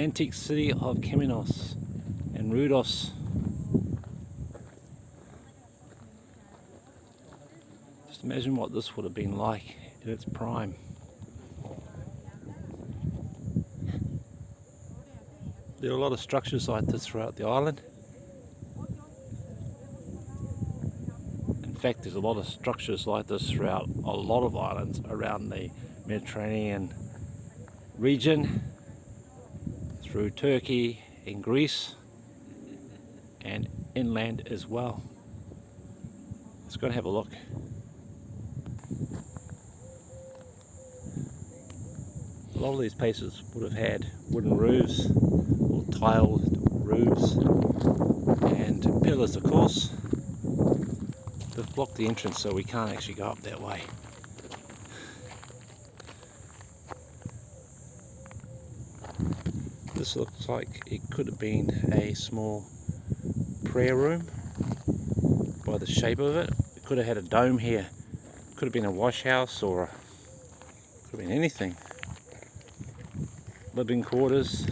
antique city of Kameiros and Rhodes. Just imagine what this would have been like in its prime. There are a lot of structures like this throughout the island. In fact, there's a lot of structures like this throughout a lot of islands around the Mediterranean region, through Turkey and Greece, and inland as well. Let's go and have a look. A lot of these places would have had wooden roofs or tiled roofs and pillars, of course. They've blocked the entrance so we can't actually go up that way. This looks like it could have been a small prayer room by the shape of it. It could have had a dome here. Could have been a wash house, or could have been anything. Living quarters,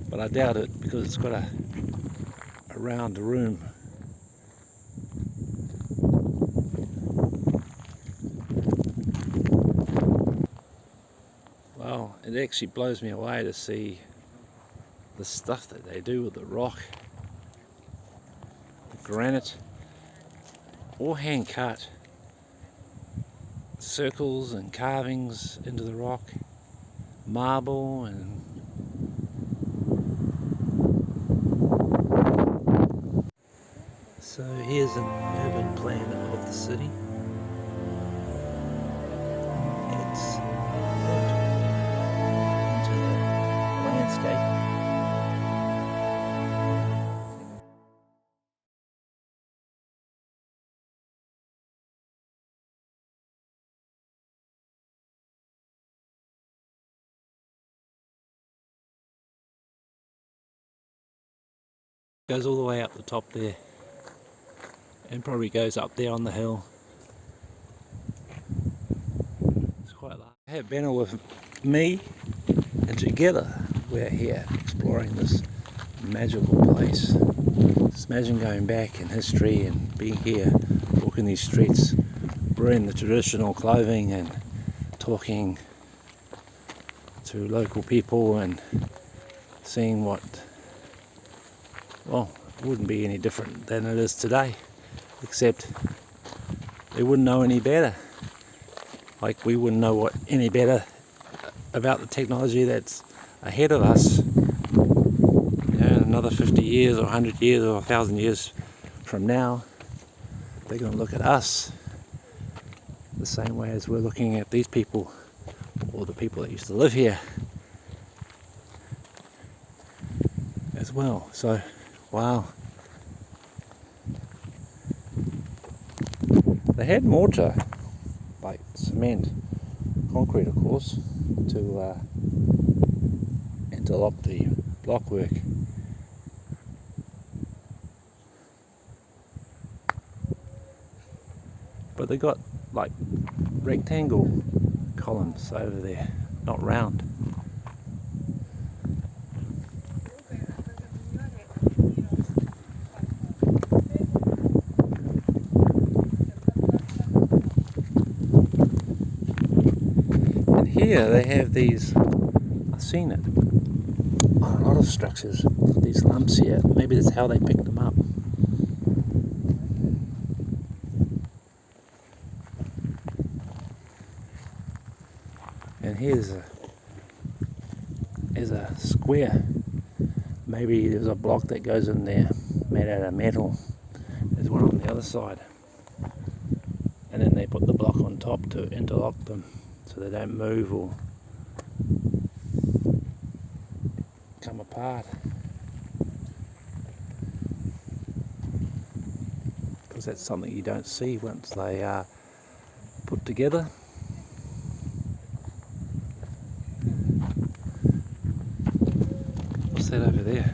but I doubt it because it's got a round room. Well, it actually blows me away to see the stuff that they do with the rock, the granite, all hand cut, circles and carvings into the rock, marble, and so here's an urban plan of the city. It's built into the landscape. Goes all the way up the top there, and probably goes up there on the hill. It's quite large. I have Berna with me, and together we're here exploring this magical place. Just imagine going back in history and being here, walking these streets, wearing the traditional clothing and talking to local people and seeing what, well, it wouldn't be any different than it is today, except they wouldn't know any better. Like we wouldn't know what any better about the technology that's ahead of us. You know, another 50 years or 100 years or 1,000 years from now, they're going to look at us the same way as we're looking at these people, or the people that used to live here as well. So wow. They had mortar, like cement, concrete of course, to interlock the blockwork. But they got like rectangle columns over there, not round. Here they have these, I've seen it on a lot of structures, these lumps here. Maybe that's how they picked them up. And here's a square. Maybe there's a block that goes in there made out of metal. There's one on the other side. And then they put the block on top to interlock them, so they don't move or come apart, because that's something you don't see once they are put together. What's that over there?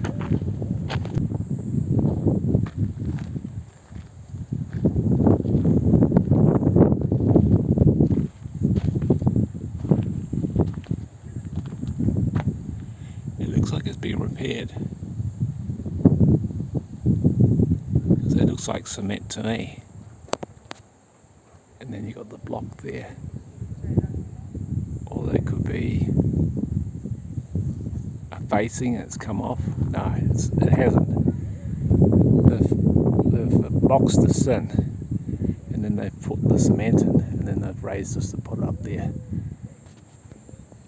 prepared. Because it looks like cement to me. And then you got the block there. Or that could be a facing that's come off. No, it hasn't. They've boxed this in, and then they've put the cement in, and then they've raised this to put it up there.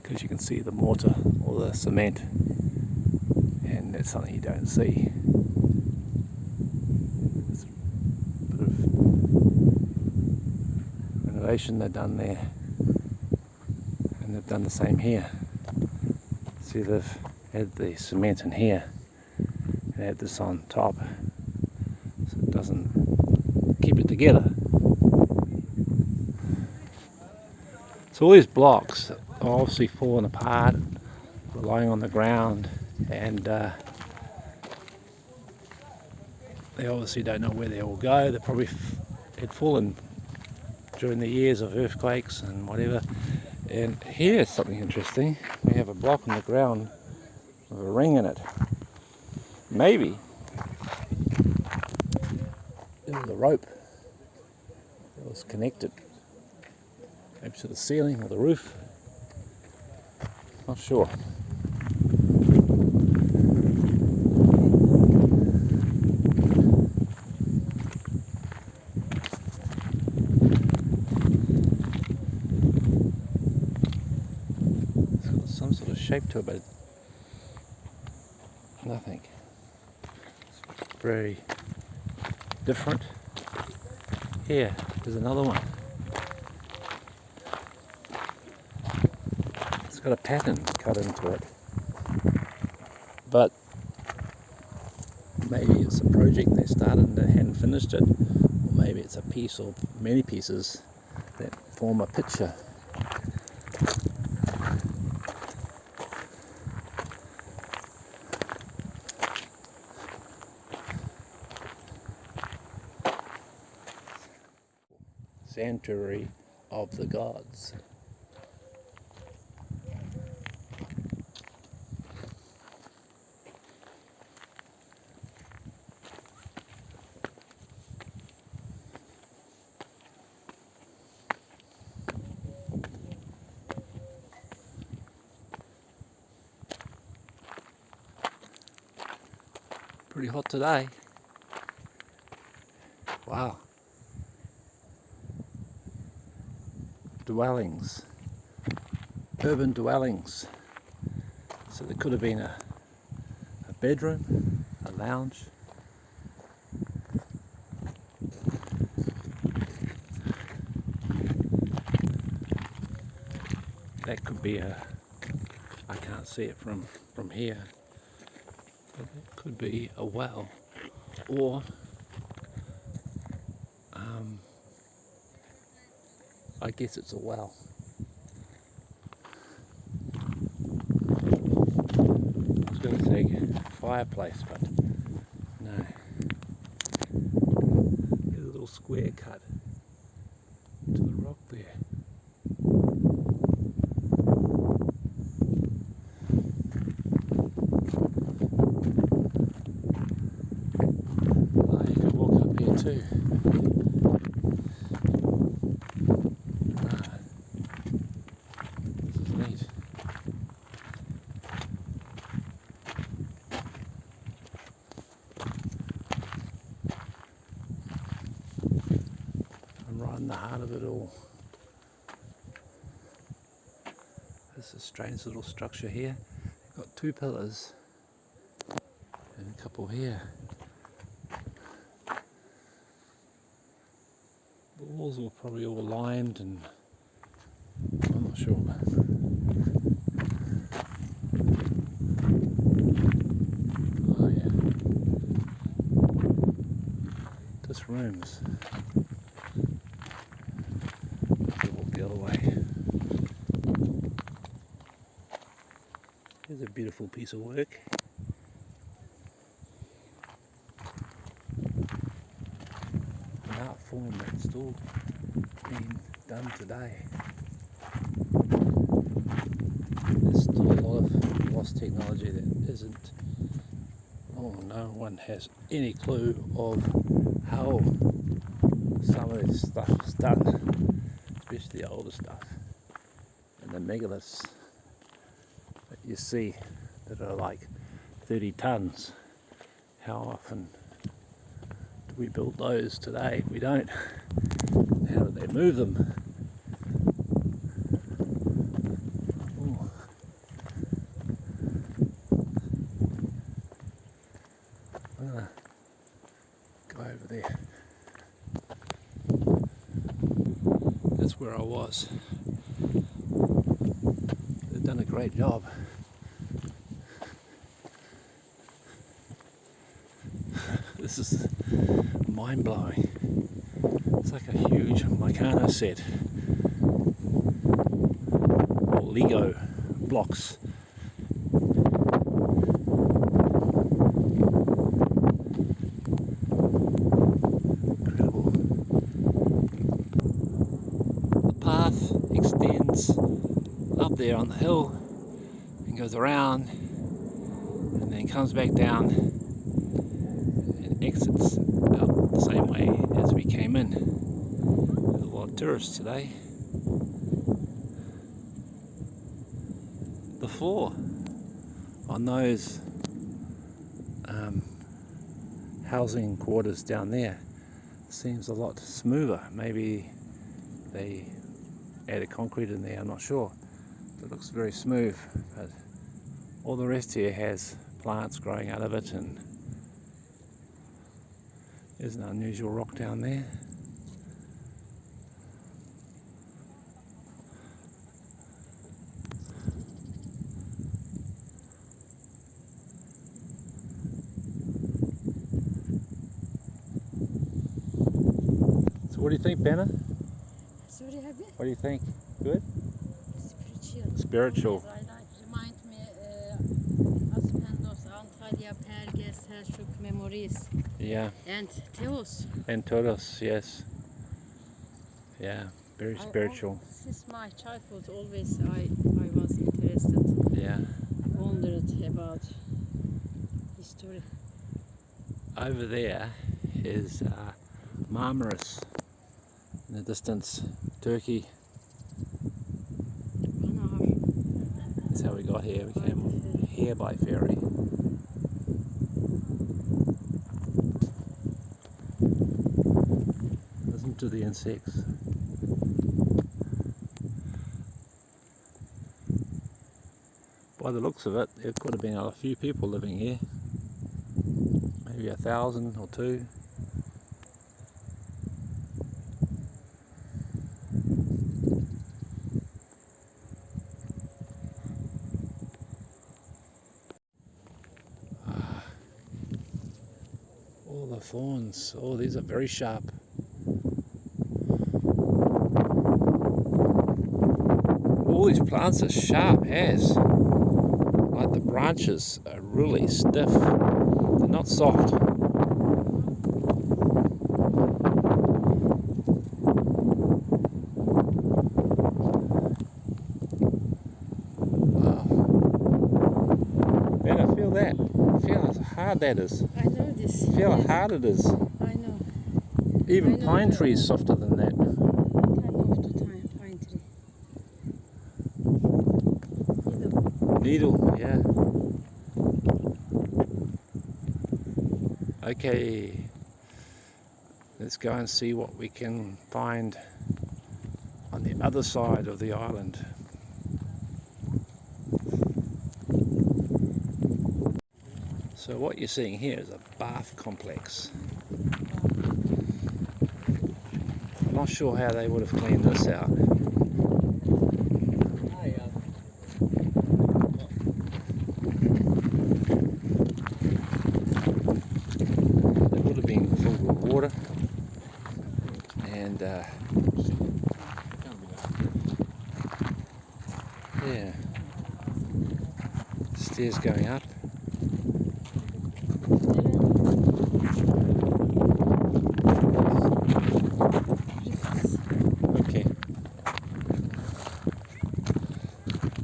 Because you can see the mortar or the cement, and that's something you don't see. It's a bit of renovation they've done there, and they've done the same here. See, they've had the cement in here and had this on top, so it doesn't keep it together. So all these blocks are obviously falling apart, lying on the ground, and they obviously don't know where they will go. They probably had fallen during the years of earthquakes and whatever. And here's something interesting. We have a block on the ground with a ring in it. Maybe it was a rope that was connected, maybe to the ceiling or the roof. Not sure. It's got some sort of shape to it, but nothing. It's very different. Here, there's another one. It's got a pattern cut into it. But maybe it's a project they started and they hadn't finished it. Or maybe it's a piece or many pieces that form a picture. Sanctuary of the gods. Pretty hot today. Wow. Dwellings, urban dwellings. So there could have been a bedroom, a lounge. That could be I can't see it from here, but it could be a well, or I guess it's a well. I was going to say fireplace, but no. There's a little square cut to the rock there. Oh, you could walk up here too. Right in the heart of it all. There's a strange little structure here. Got two pillars and a couple here. The walls were probably all lined, and I'm not sure. Oh yeah. Just rooms. The other way. Here's a beautiful piece of work. An art form that's still being done today. There's still a lot lost technology that isn't, oh, no one has any clue of how some of this stuff is done, especially the older stuff. And the megaliths that you see that are like 30 tons, how often do we build those today? We don't. How do they move them? Ooh. I'm gonna go over there. That's where I was. They've done a great job. This is mind-blowing. It's like a huge Meccano set, or Lego blocks. Incredible. The path extends up there on the hill and goes around and then comes back down and exits out the same way as we came in. There's a lot of tourists today. The floor on those housing quarters down there seems a lot smoother. Maybe they added concrete in there, I'm not sure. It looks very smooth, but all the rest here has plants growing out of it, and there's an unusual rock down there. So what do you think, Berna? Sorry, have you? What do you think? Good? Spiritual. Spiritual. Remind me Aspendos, Antalya, Perges, Selçuk memories. Yeah. And Theos. And Todos, yes. Yeah, very spiritual. Since my childhood, always I was interested, Yeah. wondered about history. Over there is Marmaris. In the distance, Turkey. That's how we got here. We came here by ferry. Listen to the insects. By the looks of it, there could have been a few people living here. Maybe 1,000 or 2. All the thorns, oh, these are very sharp. All these plants are sharp as, like the branches are really stiff, they're not soft. Wow. Better feel that, feel how hard that is. I know this. Feel how hard it is. I know. Even I know pine the- trees softer than that. Kind of the pine tree. Needle, yeah. Okay, let's go and see what we can find on the other side of the island. So what you're seeing here is a bath complex. I'm not sure how they would have cleaned this out. It would have been filled with water, and yeah, stairs going up. Okay.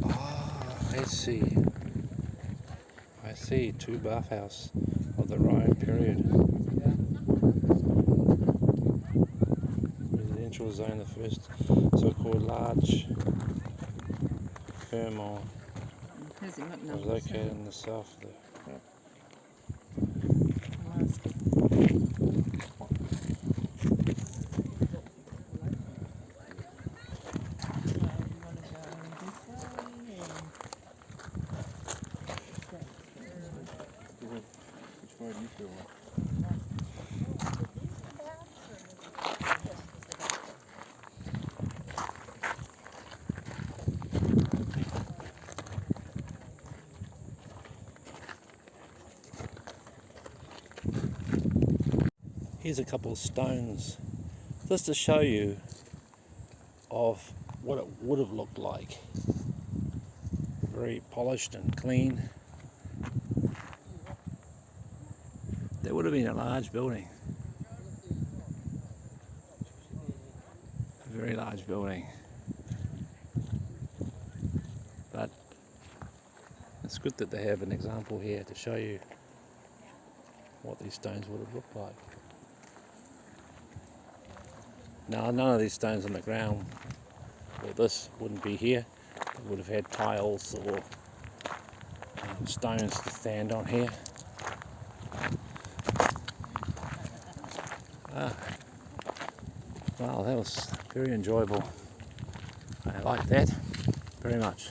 Oh, I see. see two bathhouses of the Roman period. Residential zone, the first so-called large informal was located in the south of the Which way do you feel like? Here's a couple of stones just to show you of what it would have looked like. Very polished and clean. There would have been a large building. A very large building. But it's good that they have an example here to show you what these stones would have looked like. Now, none of these stones on the ground, or this wouldn't be here. It would have had tiles or stones to stand on here. Wow, that was very enjoyable. I like that very much.